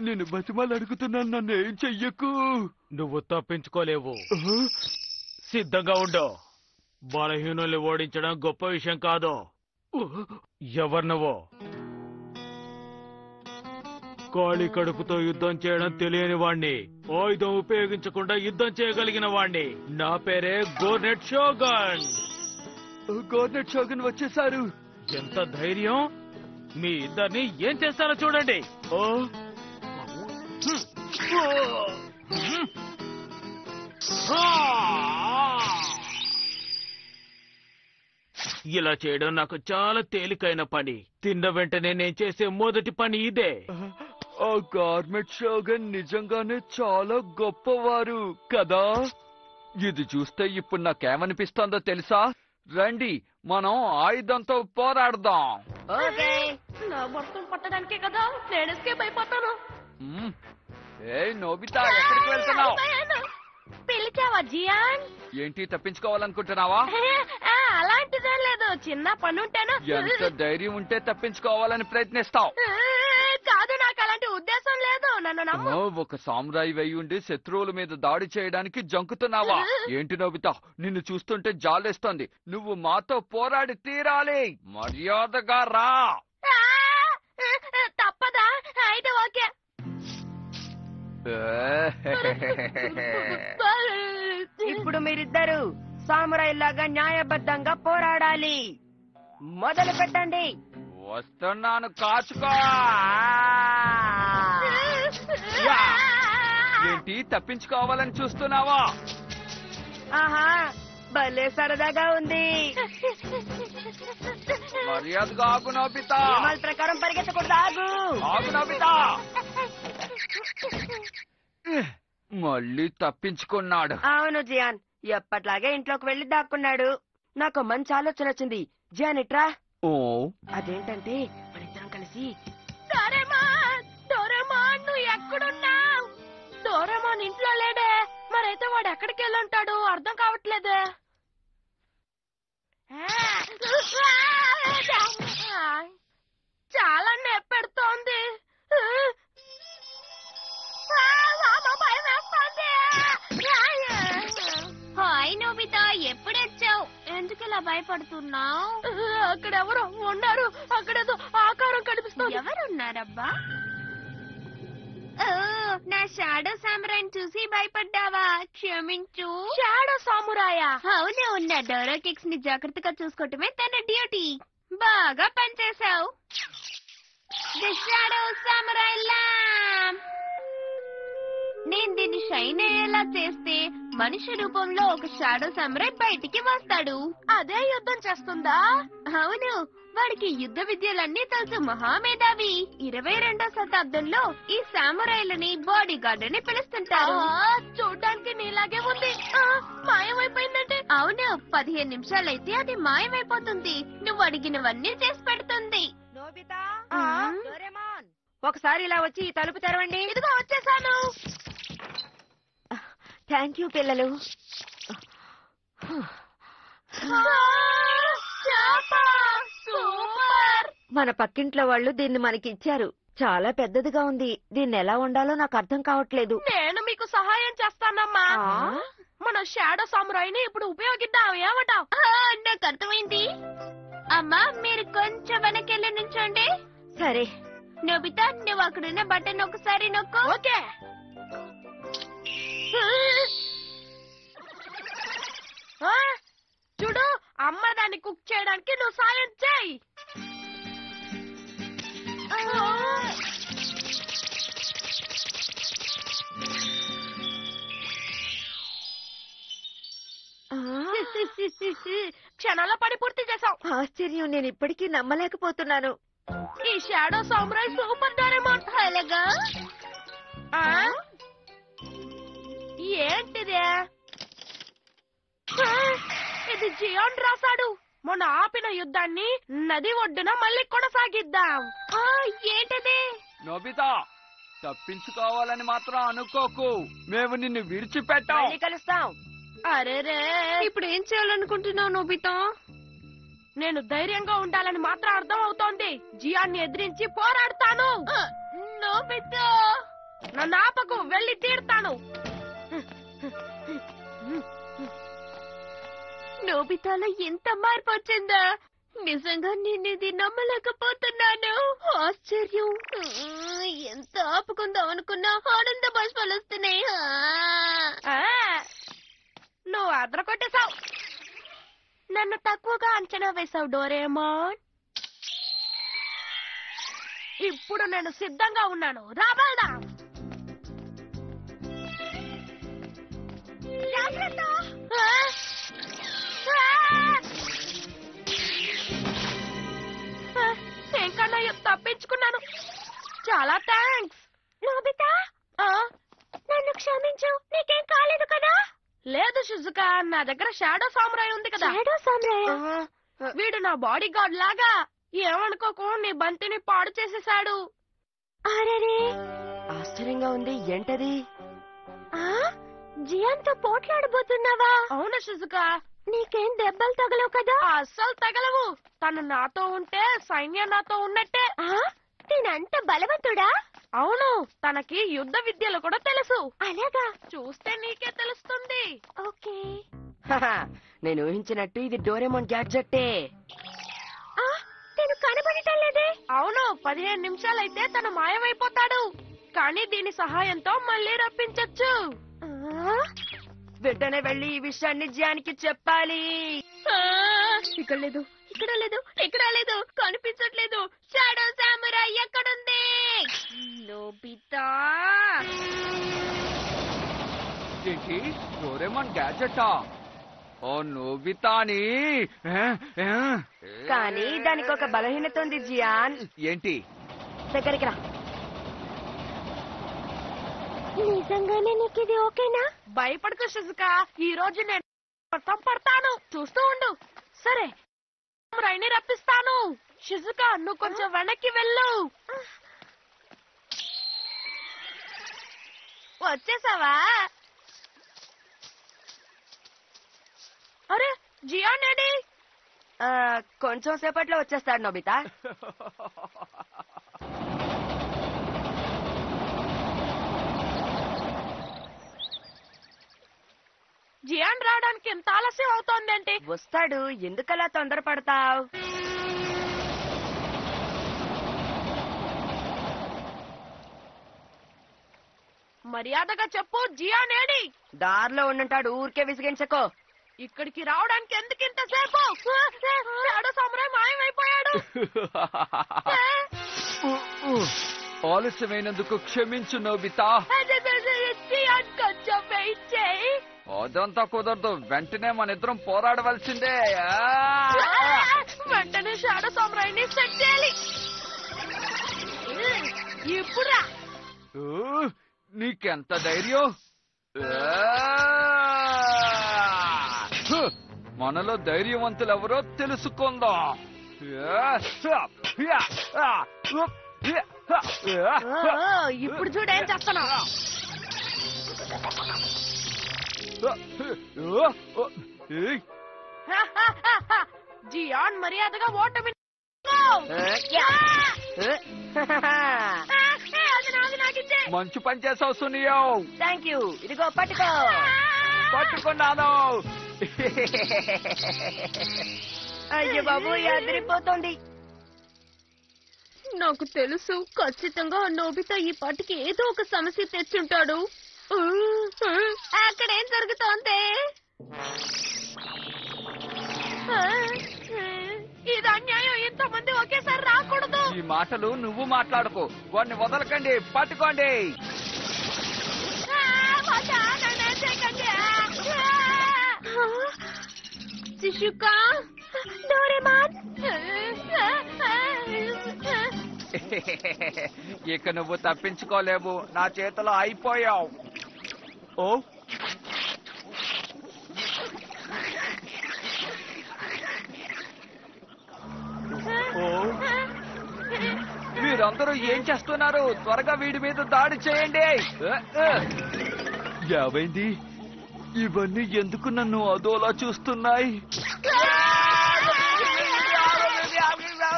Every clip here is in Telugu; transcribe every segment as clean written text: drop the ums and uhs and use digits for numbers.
నేను బతిమాలు అడుగుతున్నాను, నన్ను ఏం చెయ్యకు. నువ్వు తప్పించుకోలేవు, సిద్ధంగా ఉండు. బలహీనుల్ని ఓడించడం గొప్ప విషయం కాదు. ఎవరు నువ్వు? ఖాళీ కడుపుతో యుద్ధం చేయడం తెలియని వాణ్ణి, ఆయుధం ఉపయోగించకుండా యుద్ధం చేయగలిగిన వాణ్ణి. నా పేరే గోర్నెట్ షోగన్. గవర్నర్ షోగన్ వచ్చేసారు. ఎంత ధైర్యం! మీ ఇద్దరిని ఏం చేస్తారో చూడండి. ఇలా చేయడం నాకు చాలా తేలికైన పని. తిన్న వెంటనే నేను చేసే మొదటి పని ఇదే. ఆ గవర్నమెంట్ షోగన్ నిజంగానే చాలా గొప్పవారు కదా. ఇది చూస్తే ఇప్పుడు నాకేమనిపిస్తోందో తెలుసా? రండి, మనం ఆయుధంతో పోరాడదాం. నా మొత్తం పట్టడానికే కదా నేను ఎస్కేప్ అయిపోతాను. ఏ నోబితా, ఎక్కడికి వెళ్తున్నావు? పిలిచావా జియాన్? ఏంటి, తప్పించుకోవాలనుకుంటున్నావా? అలాంటిదే లేదు, చిన్న పని ఉంటాను. ఎంత ధైర్యం ఉంటే తప్పించుకోవాలని ప్రయత్నిస్తావు? కాదు, నాకు అలాంటి ఉద్దేశం లేదు, నన్ను నమ్ము. ఒక సామురాయి వై ఉండి శత్రువుల మీద దాడి చేయడానికి జంకుతున్నావా? ఏంటి నోబితా, నిన్ను చూస్తుంటే జాలేస్తోంది. నువ్వు మాతో పోరాడి తీరాలి. మర్యాదగా రా. తప్పదా? అయితే ఓకే. ఇప్పుడు మీరిద్దరు సామురాయిలాగా న్యాయబద్ధంగా పోరాడాలి. మొదలు పెట్టండి. వస్తున్నాను, కాచుకో. ఏంటి, తప్పించుకోవాలని చూస్తున్నావా? ఆహా, భలే సరదాగా ఉంది. మర్యాదగా ఆగు నోబితా. నియమాల ప్రకారం పరిగెత్తకూడదు, ఆగు. ఆగు నోబితా. మళ్ళీ తప్పించుకున్నాడు. అవును జియాన్, ఎప్పట్లాగే ఇంట్లోకి వెళ్లి దాక్కున్నాడు. నాకు మంచి ఆలోచన వచ్చింది. జియాన్ ఇట్రా. ఓ, అదేంటంటే మనిద్దరం కలిసి డోరేమాన్, నువ్వు ఎక్కడున్నావు? డోరేమాన్ ఇంట్లో లేడే, మరైతే వాడు ఎక్కడికి వెళ్ళుంటాడు? అర్థం కావట్లేదే. చాలా నొప్పెడుతోంది. Hi Nobita, ఎప్పుడొచ్చావు? ఎందుకు ఇలా భయపడుతున్నావు? అక్కడెవరో ఉన్నారు, అక్కడేదో ఆకారం కనిపిస్తుంది. ఎవరున్నారబ్బా? నా షాడో సామురాయిని చూసి భయపడ్డావా? క్షమించు. షాడో సామురాయా? అవునే, ఉన్న డోరా కిక్స్ ని జాగ్రత్తగా చూసుకోవటమే తన డ్యూటీ. బాగా పనిచేశావు. The shadow samurai lamp. నేను దీన్ని షైన్ అయ్యేలా చేస్తే మనిషి రూపంలో ఒక షాడో సామురాయ్ బయటికి వస్తాడు. అదే యుద్ధం చేస్తుందా? అవును, వాడికి యుద్ధ విద్యలన్నీ తెలుసు. మహామేధావి. 22వ శతాబ్దంలో ఈ సామురాయిలని బాడీ గార్డ్ అని పిలుస్తుంటారు. చూడ్డానికి నీలాగే ఉంది. మాయమైపోయిందంటే? అవును, 15 నిమిషాలైతే అది మాయమైపోతుంది. నువ్వు అడిగినవన్నీ చేసి పెడుతుంది. నోబితా, డోరేమాన్, ఒకసారి ఇలా వచ్చి ఈ తలుపు తెరవండి. ఇదిగో వచ్చేసాను. థ్యాంక్ యూ పిల్లలు. సూపర్. మన పక్కింట్లో వాళ్ళు దీన్ని మనకి ఇచ్చారు. చాలా పెద్దదిగా ఉంది. దీన్ని ఎలా ఉండాలో నాకు అర్థం కావట్లేదు. నేను మీకు సహాయం చేస్తానమ్మా. మన షాడో సామురాయిని ఇప్పుడు ఉపయోగిద్దాం, ఏమంటావ్? నాకు అర్థమైంది. అమ్మా, మీరు కొంచెం వెనకెళ్ళి నుంచోండి. సరే. నోబితా, నువ్వు అక్కడున్న బటన్ ఒకసారి నొక్కు. ఓకే. చూడు, అమ్మ దాన్ని కుక్ చేయడానికి నువ్వు సాయం చేయి. క్షణాల పని పూర్తి చేసాం. ఆశ్చర్యం, నేను ఇప్పటికీ నమ్మలేకపోతున్నాను. ఈ షాడో సామురాయ్ సూపర్ డోరేమాన్. అలాగా? ఏంటిదే? ఇది జియాన్ రాశాడు. మొన్న ఆపిన యుద్ధాన్ని నది ఒడ్డున మళ్ళీ కొనసాగిద్దాం. ఏంటది? నోబితా, తప్పించుకోవాలని మాత్రం అనుకోకు. మేము నిన్ను విడిచిపెట్టాం. కలుస్తాం. అరేరే, ఇప్పుడు ఏం చేయాలనుకుంటున్నావు నోబితా? నేను ధైర్యంగా ఉండాలని మాత్రం అర్థం అవుతోంది. జియాన్ని ఎదిరించి పోరాడతాను. నోబితా, నన్ను ఆపకు, వెళ్ళి తీరుతాను. నోబితాలో ఎంత మార్పు వచ్చిందా? నిజంగా నేను ఇది నమ్మలేకపోతున్నాను. ఆశ్చర్యం. ఎంత ఆపుకుందాం అనుకున్నా ఆనంద బాష్పాలు వస్తున్నాయి. నువ్వు అదరకొట్టేశావు. నన్ను తక్కువగా అంచనా వేశావు డోరేమాన్. ఇప్పుడు నేను సిద్ధంగా ఉన్నాను. రాబోదా ఇంకన్నా తప్పించుకున్నాను. చాలా థ్యాంక్స్. నోబితా, నన్ను క్షమించు. నీకేం కాలేదు కదా? లేదు షిజుకా, నా దగ్గర షాడో సామురాయ్ ఉంది కదా. షాడో సామురాయ్? వీడు నా బాడీ గార్డ్ లాగా. ఏమనుకోకు, నీ బంతిని పాడు చేసేశాడు. అరే, ఆశ్చర్యంగా ఉంది. ఏంటది? జియాన్తో పోట్లాడబోతున్నావా? అవును షిజుకా. నీకేం దెబ్బలు తగలవు కదా? అస్సలు తగలవు. తను నాతో ఉంటే సైన్యం నాతో ఉన్నట్టే. తినంత బలవంతుడా? అవును, తనకి యుద్ధ విద్యలు కూడా తెలుసు. అలాగా? చూస్తే నీకే తెలుస్తుంది. ఓకే. నేను ఊహించినట్టు ఇది డోరేమోన్ గ్యాడ్జెట్టే. నేను కనబడటం లేదే. అవును, 15 నిమిషాలైతే తను మాయమైపోతాడు. కానీ దీని సహాయంతో మళ్ళీ రప్పించొచ్చు. వెంటనే వెళ్ళి ఈ విషయాన్ని జియానికి చెప్పాలి. ఇక్కడ లేదు, ఇక్కడ లేదు, ఇక్కడ లేదు, కనిపించట్లేదు. షాడో సామురాయ్ ఎక్కడుంది? నోబితా, ఏంటి డోరేమాన్ గ్యాడ్జెటా? ఓ నోబితాని. కానీ దానికి ఒక బలహీనత ఉంది జియాన్. ఏంటి? దగ్గరికి రా. నిజంగానే నీకు ఇది ఓకేనా? భయపడకు షిజుకా, ఈ రోజు నేను మొత్తం పడతాను. చూస్తూ ఉండు. సరే, రైని రప్పిస్తాను. షిజుకా, నువ్వు కొంచెం వెనక్కి వెళ్ళు. వచ్చేసావా? అరే, జియాన్ ఏడి? కొంచెం సేపట్లో వచ్చేస్తాడు నోబితా. జియాన్ రావడానికి ఎంత ఆలస్యం అవుతోందేంటి? వస్తాడు, ఎందుకలా తొందరపడతావు? మర్యాదగా చెప్పు, జియాన్ ఏడి? దారిలో ఉండుంటాడు, ఊరికే విసిగించకో. ఇక్కడికి రావడానికి ఎందుకు ఇంతసేపు? షాడో సామురాయ్ మాయమైపోయాడు. ఆలస్యమైనందుకు క్షమించు నోబితా. జియాన్, కొంచెం వెయిట్ చేయి. అదంతా కుదరదు, వెంటనే మన ఇద్దరం పోరాడవలసిందే. వెంటనే షాడో సామురాయ్ని సెట్ చేయాలి. ఇప్పుడా? నీకెంత ధైర్యం? మనలో ధైర్యవంతులెవరో తెలుసుకుందాం. ఇప్పుడు చూడేం చేస్తాను. జియాన్ మర్యాదగా ఓటమి. మంచి పని చేసావు సునియో. Thank you. ఇదిగో పట్టుకో. పట్టుకున్నాను. అయ్యో బాబు, అదిరిపోతుంది. నాకు తెలుసు, ఖచ్చితంగా నోబితా ఈ పాటికి ఏదో ఒక సమస్య తెచ్చుంటాడు. అక్కడేం జరుగుతోంది? ఇది అన్యాయం. ఇంతమంది ఒకేసారి రాకూడదు. ఈ మాటలు నువ్వు మాట్లాడుకో. వాడిని వదలకండి, పట్టుకోండి. శిశుకా, డోరేమాన్. ఇక నువ్వు తప్పించుకోలేవు, నా చేతిలో అయిపోయావు. ఓ మీరందరూ ఏం చేస్తున్నారు? త్వరగా వీడి మీద దాడి చేయండి. ఏమైంది? ఇవన్నీ ఎందుకు నన్ను అదోలా చూస్తున్నాయి?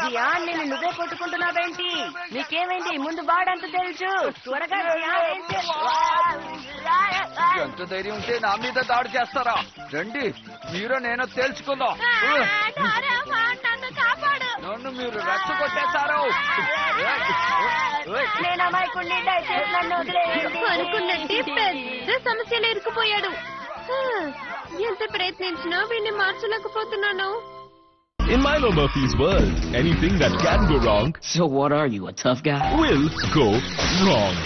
జియాన్ నేను నువ్వే కొట్టుకుంటున్నావేంటి? నీకేమైంది? ముందు వాడంత తెలుసు. త్వరగా జియాన్ ఏం ఎంత ధైర్యం ఉంటే నా మీద దాడి చేస్తారా? రండి, మీరు నేను తేల్చుకుందాం. నన్ను కాపాడు. నన్ను మీరు రెచ్చగొట్టేశారు. నేను అమాయకుడిని, దయచేసి నన్ను వదిలేయండి. అనుకున్నట్టే పెద్ద సమస్యలు ఇరుక్కుపోయాడు. ఎంత ప్రయత్నించినా వీడిని మార్చలేకపోతున్నాను. In Milo Murphy's world, anything that can go wrong So what are you, a tough guy? will go wrong.